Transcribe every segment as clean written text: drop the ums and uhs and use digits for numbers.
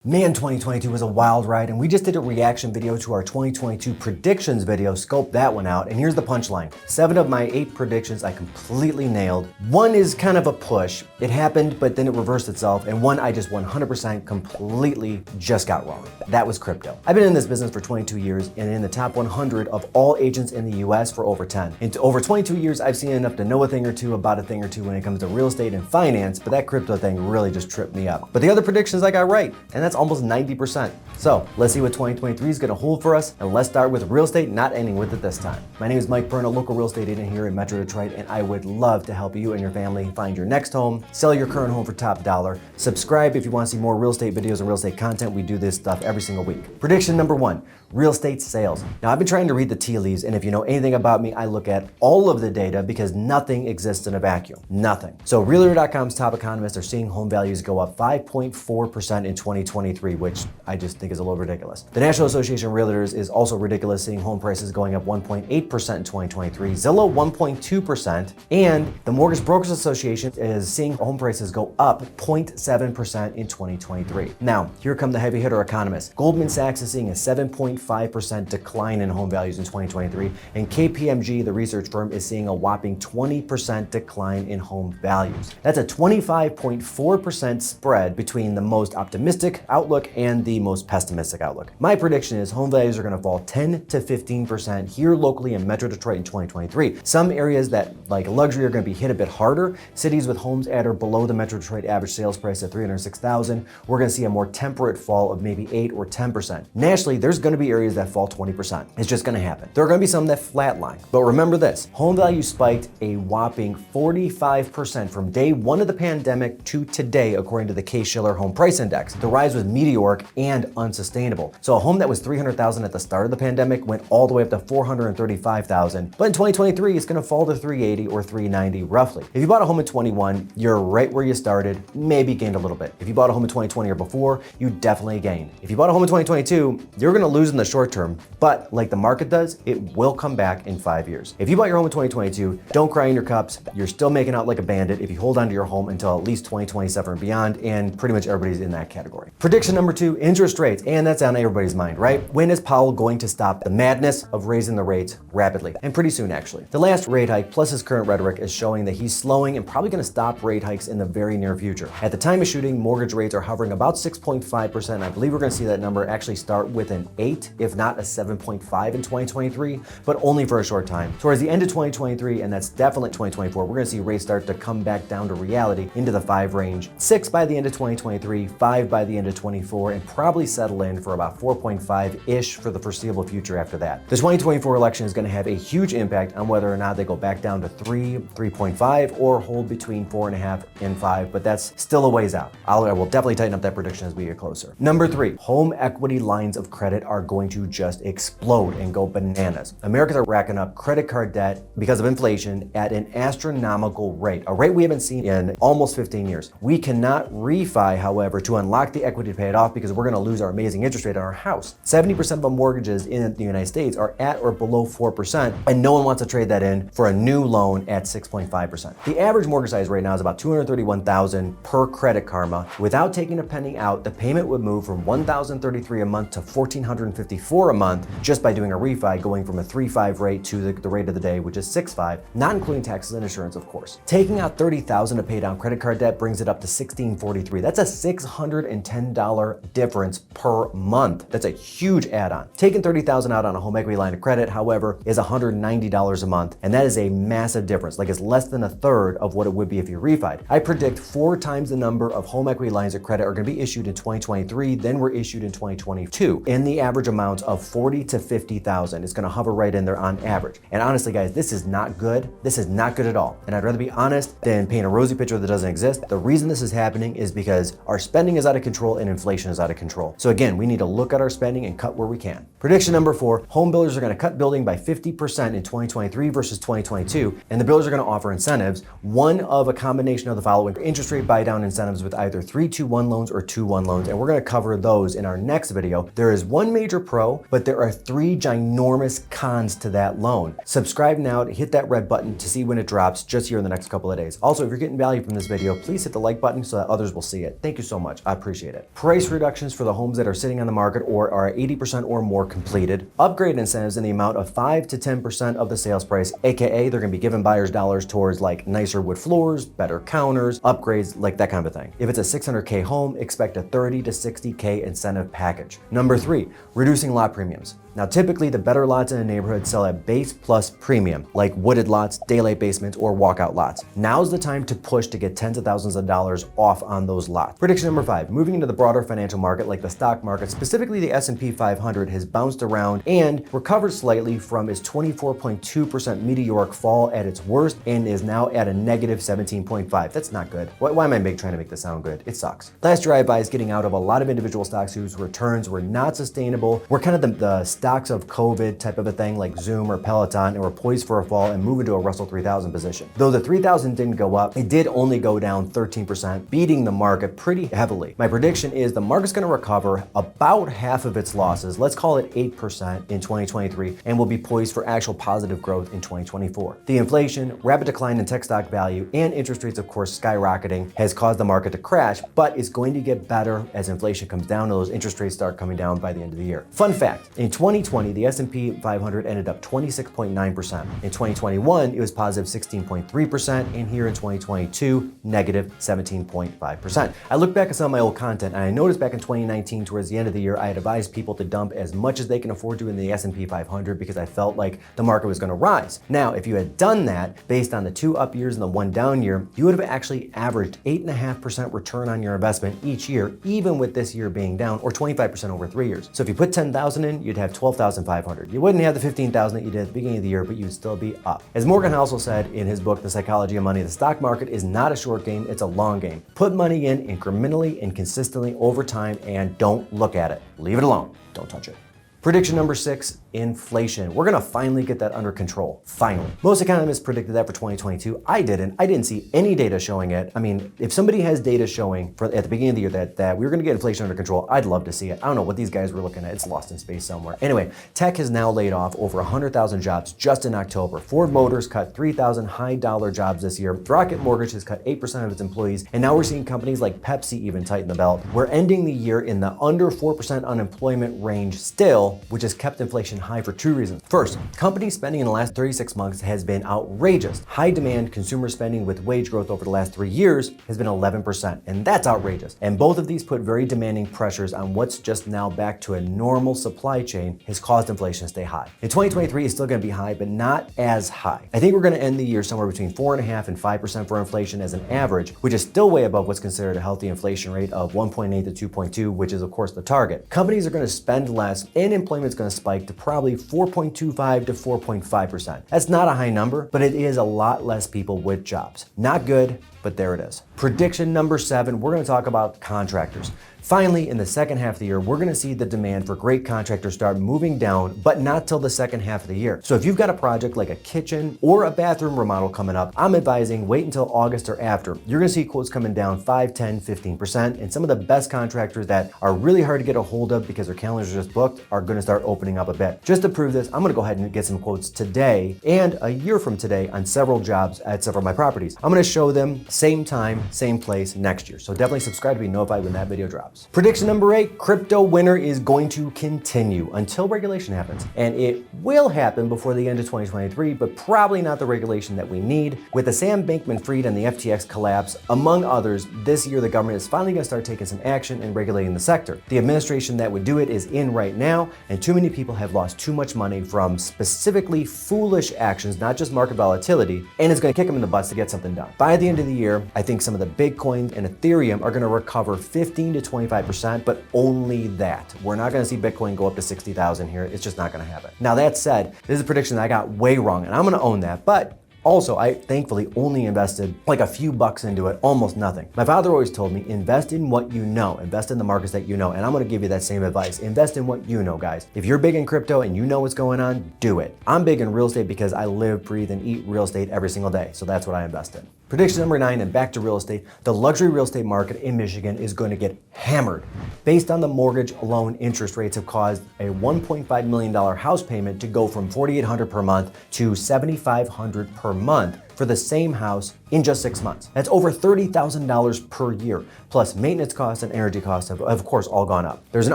Man, 2022 was a wild ride, and we just did a reaction video to our 2022 predictions video, scoped that one out, and here's the punchline. 7 of my 8 predictions I completely nailed. One is kind of a push. It happened, but then it reversed itself, and one I just 100% completely just got wrong. That was crypto. I've been in this business for 22 years, and in the top 100 of all agents in the US for over 10. In over 22 years, I've seen enough to know a thing or two about a thing or two when it comes to real estate and finance, but that crypto thing really just tripped me up. But the other predictions I got right, and that's almost 90%. So let's see what 2023 is gonna hold for us, and let's start with real estate, not ending with it this time. My name is Mike Byrne, a local real estate agent here in Metro Detroit, and I would love to help you and your family find your next home, sell your current home for top dollar. Subscribe if you wanna see more real estate videos and real estate content. We do this stuff every single week. Prediction number 1, real estate sales. Now I've been trying to read the tea leaves, and if you know anything about me, I look at all of the data because nothing exists in a vacuum, nothing. So Realtor.com's top economists are seeing home values go up 5.4% in 2023, which I just think is a little ridiculous. The National Association of Realtors is also ridiculous, seeing home prices going up 1.8% in 2023, Zillow 1.2%, and the Mortgage Brokers Association is seeing home prices go up 0.7% in 2023. Now, here come the heavy hitter economists. Goldman Sachs is seeing a 7.5% decline in home values in 2023, and KPMG, the research firm, is seeing a whopping 20% decline in home values. That's a 25.4% spread between the most optimistic outlook and the most pessimistic outlook. My prediction is home values are going to fall 10 to 15% here locally in Metro Detroit in 2023. Some areas that like luxury are going to be hit a bit harder. Cities with homes at or below the Metro Detroit average sales price at $306,000, we're going to see a more temperate fall of maybe 8 or 10%. Nationally, there's going to be areas that fall 20%. It's just going to happen. There are going to be some that flatline. But remember this, home values spiked a whopping 45% from day one of the pandemic to today, according to the Case-Shiller Home Price Index. The rise was meteoric and unsustainable. So a home that was $300,000 at the start of the pandemic went all the way up to $435,000. But in 2023, it's going to fall to $380 or $390 roughly. If you bought a home in 21, you're right where you started, maybe gained a little bit. If you bought a home in 2020 or before, you definitely gained. If you bought a home in 2022, you're going to lose in the short term, but like the market does, it will come back in 5 years. If you bought your home in 2022, don't cry in your cups. You're still making out like a bandit if you hold onto your home until at least 2027 or beyond, and pretty much everybody's in that category. Prediction number 2, interest rates, and that's on everybody's mind, right? When is Powell going to stop the madness of raising the rates rapidly? And pretty soon, actually. The last rate hike plus his current rhetoric is showing that he's slowing and probably going to stop rate hikes in the very near future. At the time of shooting, mortgage rates are hovering about 6.5%. I believe we're going to see that number actually start with an 8, if not a 7.5 in 2023, but only for a short time. Towards the end of 2023, and that's definitely 2024, we're going to see rates start to come back down to reality into the 5 range. 6 by the end of 2023, 5 by the end of 24, and probably settle in for about 4.5-ish for the foreseeable future after that. The 2024 election is going to have a huge impact on whether or not they go back down to 3, 3.5, or hold between 4.5 and 5, but that's still a ways out. I will definitely tighten up that prediction as we get closer. Number 3, home equity lines of credit are going to just explode and go bananas. Americans are racking up credit card debt because of inflation at an astronomical rate, a rate we haven't seen in almost 15 years. We cannot refi, however, to unlock the equity to pay it off because we're going to lose our amazing interest rate on our house. 70% of the mortgages in the United States are at or below 4%, and no one wants to trade that in for a new loan at 6.5%. The average mortgage size right now is about $231,000 per Credit Karma. Without taking a penny out, the payment would move from $1,033 a month to $1,454 a month just by doing a refi, going from a 3.5 rate to the rate of the day, which is 6.5, not including taxes and insurance, of course. Taking out $30,000 to pay down credit card debt brings it up to $1,643. That's a $610 difference per month. That's a huge add-on. Taking $30,000 out on a home equity line of credit, however, is $190 a month, and that is a massive difference. Like, it's less than a third of what it would be if you refied. I predict 4 times the number of home equity lines of credit are going to be issued in 2023 than were issued in 2022, in the average amount of $40,000 to $50,000. It's going to hover right in there on average. And honestly, guys, this is not good. This is not good at all. And I'd rather be honest than paint a rosy picture that doesn't exist. The reason this is happening is because our spending is out of control and inflation is out of control. So So again, we need to look at our spending and cut where we can. Prediction number 4, home builders are going to cut building by 50% in 2023 versus 2022, and the builders are going to offer incentives, one of a combination of the following: interest rate buy down incentives with either 3-2-1 loans or 2-1 loans, and we're going to cover those in our next video. There is one major pro, but there are 3 ginormous cons to that loan. Subscribe now to hit that red button to see when it drops just here in the next couple of days. Also, if you're getting value from this video, please hit the like button so that others will see it. Thank you so much. I appreciate it. Price reductions for the homes that are sitting on the market or are 80% or more completed. Upgrade incentives in the amount of 5 to 10% of the sales price, aka they're going to be giving buyers dollars towards like nicer wood floors, better counters, upgrades, like that kind of thing. If it's a $600K home, expect a $30 to $60K incentive package. Number 3, reducing lot premiums. Now, typically the better lots in a neighborhood sell at base plus premium, like wooded lots, daylight basements, or walkout lots. Now's the time to push to get tens of thousands of dollars off on those lots. Prediction number 5, moving into the broader financial market like the stock market, specifically the S&P 500 has bounced around and recovered slightly from its 24.2% meteoric fall at its worst and is now at a negative 17.5. That's not good. Why am I trying to make this sound good? It sucks. Last drive-by is getting out of a lot of individual stocks whose returns were not sustainable. We're kind of the stocks of COVID type of a thing like Zoom or Peloton, and we're poised for a fall and move into a Russell 3000 position. Though the 3000 didn't go up, it did only go down 13%, beating the market pretty heavily. My prediction is the market's going to recover about half of its losses, let's call it 8% in 2023, and will be poised for actual positive growth in 2024. The inflation, rapid decline in tech stock value, and interest rates, of course, skyrocketing has caused the market to crash, but it's going to get better as inflation comes down and those interest rates start coming down by the end of the year. Fun fact, in 2020, the S&P 500 ended up 26.9%. In 2021, it was positive 16.3%, and here in 2022, negative 17.5%. I look back at some of my old content, and I noticed back in 2019, towards the end of the year, I had advised people to dump as much as they can afford to in the S&P 500 because I felt like the market was going to rise. Now, if you had done that based on the 2 up years and the 1 down year, you would have actually averaged 8.5% return on your investment each year, even with this year being down, or 25% over 3 years. So if you put 10,000 in, you'd have 12,500. You wouldn't have the 15,000 that you did at the beginning of the year, but you'd still be up. As Morgan Housel said in his book, The Psychology of Money, the stock market is not a short game, it's a long game. Put money in incrementally and consistently over time and don't look at it. Leave it alone. Don't touch it. Prediction number 6, inflation. We're gonna finally get that under control. Finally. Most economists predicted that for 2022. I didn't see any data showing it. I mean, if somebody has data showing at the beginning of the year that we were gonna get inflation under control, I'd love to see it. I don't know what these guys were looking at. It's lost in space somewhere. Anyway, tech has now laid off over 100,000 jobs just in October. Ford Motors cut 3,000 high-dollar jobs this year. Rocket Mortgage has cut 8% of its employees, and now we're seeing companies like Pepsi even tighten the belt. We're ending the year in the under 4% unemployment range still, which has kept inflation high for 2 reasons. First, company spending in the last 36 months has been outrageous. High demand consumer spending with wage growth over the last 3 years has been 11%, and that's outrageous. And both of these put very demanding pressures on what's just now back to a normal supply chain has caused inflation to stay high. In 2023, it's still going to be high, but not as high. I think we're going to end the year somewhere between 4.5% and 5% for inflation as an average, which is still way above what's considered a healthy inflation rate of 1.8 to 2.2, which is of course the target. Companies are going to spend less, and employment's going to spike to probably 4.25 to 4.5%. That's not a high number, but it is a lot less people with jobs. Not good, but there it is. Prediction number 7, we're going to talk about contractors. Finally, in the second half of the year, we're going to see the demand for great contractors start moving down, but not till the second half of the year. So if you've got a project like a kitchen or a bathroom remodel coming up, I'm advising wait until August or after. You're going to see quotes coming down 5, 10, 15%, and some of the best contractors that are really hard to get a hold of because their calendars are just booked are going to start opening up a bit. Just to prove this, I'm going to go ahead and get some quotes today and a year from today on several jobs at several of my properties. I'm going to show them same time, same place next year. So definitely subscribe to be notified when that video drops. Prediction number 8, crypto winter is going to continue until regulation happens. And it will happen before the end of 2023, but probably not the regulation that we need. With the Sam Bankman-Fried and the FTX collapse, among others, this year the government is finally going to start taking some action and regulating the sector. The administration that would do it is in right now, and too many people have lost too much money from specifically foolish actions, not just market volatility, and it's going to kick them in the butts to get something done. By the end of the year, I think some of the Bitcoin and Ethereum are going to recover 15 to 25%, but only that. We're not going to see Bitcoin go up to 60,000 here. It's just not going to happen. Now that said, this is a prediction that I got way wrong, and I'm going to own that, but Also, I thankfully only invested like a few bucks into it, almost nothing. My father always told me, invest in what you know, invest in the markets that you know, and I'm gonna give you that same advice. Invest in what you know, guys. If you're big in crypto and you know what's going on, do it. I'm big in real estate because I live, breathe, and eat real estate every single day, so that's what I invest in. Prediction number 9, and back to real estate, the luxury real estate market in Michigan is going to get hammered. Based on the mortgage loan interest rates have caused a $1.5 million house payment to go from $4,800 per month to $7,500 per month for the same house in just 6 months. That's over $30,000 per year, plus maintenance costs and energy costs have of course all gone up. There's an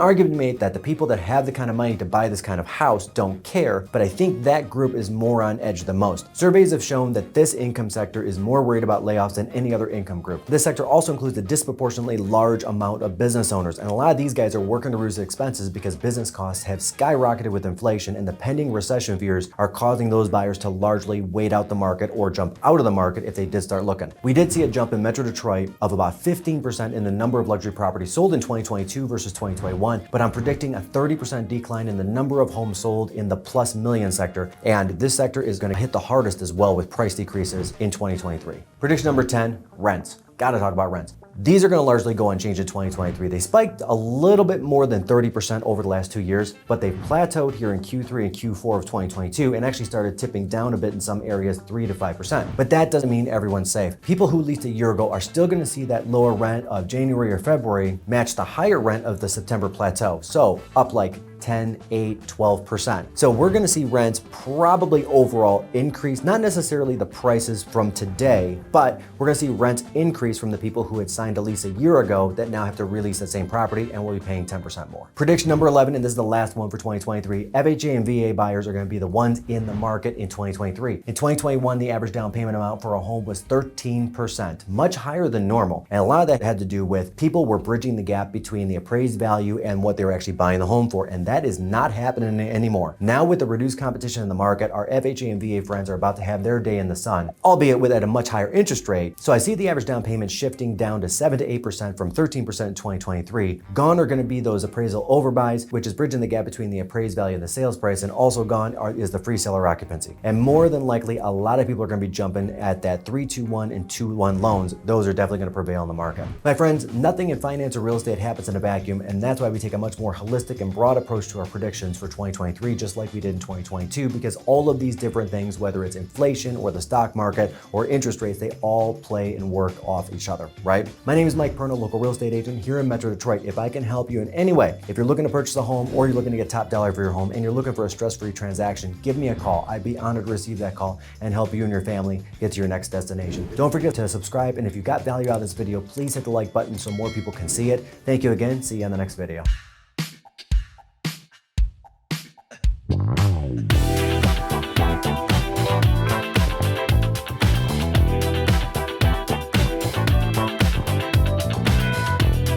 argument made that the people that have the kind of money to buy this kind of house don't care, but I think that group is more on edge than most. Surveys have shown that this income sector is more worried about layoffs than any other income group. This sector also includes a disproportionately large amount of business owners, and a lot of these guys are working to reduce expenses because business costs have skyrocketed with inflation, and the pending recession fears are causing those buyers to largely wait out the market or jump out of the market if they did start looking. We did see a jump in Metro Detroit of about 15% in the number of luxury properties sold in 2022 versus 2021, but I'm predicting a 30% decline in the number of homes sold in the plus million sector, and this sector is going to hit the hardest as well with price decreases in 2023. Prediction number 10, rents. Gotta talk about rents. These are going to largely go unchanged in 2023. They spiked a little bit more than 30% over the last 2 years, but they've plateaued here in Q3 and Q4 of 2022 and actually started tipping down a bit in some areas, 3 to 5%. But that doesn't mean everyone's safe. People who leased a year ago are still going to see that lower rent of January or February match the higher rent of the September plateau. So up like 10, 8, 12%. So we're gonna see rents probably overall increase, not necessarily the prices from today, but we're gonna see rents increase from the people who had signed a lease a year ago that now have to release the same property and will be paying 10% more. Prediction number 11, and this is the last one for 2023, FHA and VA buyers are gonna be the ones in the market in 2023. In 2021, the average down payment amount for a home was 13%, much higher than normal. And a lot of that had to do with people were bridging the gap between the appraised value and what they were actually buying the home for, and that is not happening anymore. Now with the reduced competition in the market, our FHA and VA friends are about to have their day in the sun, albeit with at a much higher interest rate. So I see the average down payment shifting down to 7 to 8% from 13% in 2023. Gone are going to be those appraisal overbuys, which is bridging the gap between the appraised value and the sales price, and also gone is the free seller occupancy. And more than likely, a lot of people are going to be jumping at that 3-2-1 and 2-1 loans. Those are definitely going to prevail in the market. My friends, nothing in finance or real estate happens in a vacuum, and that's why we take a much more holistic and broad approach to our predictions for 2023, just like we did in 2022, because all of these different things, whether it's inflation or the stock market or interest rates, they all play and work off each other, right? My name is Mike Perno, local real estate agent here in Metro Detroit. If I can help you in any way, if you're looking to purchase a home or you're looking to get top dollar for your home and you're looking for a stress-free transaction, give me a call. I'd be honored to receive that call and help you and your family get to your next destination. Don't forget to subscribe, and if you got value out of this video, please hit the like button so more people can see it. Thank you again. See you on the next video.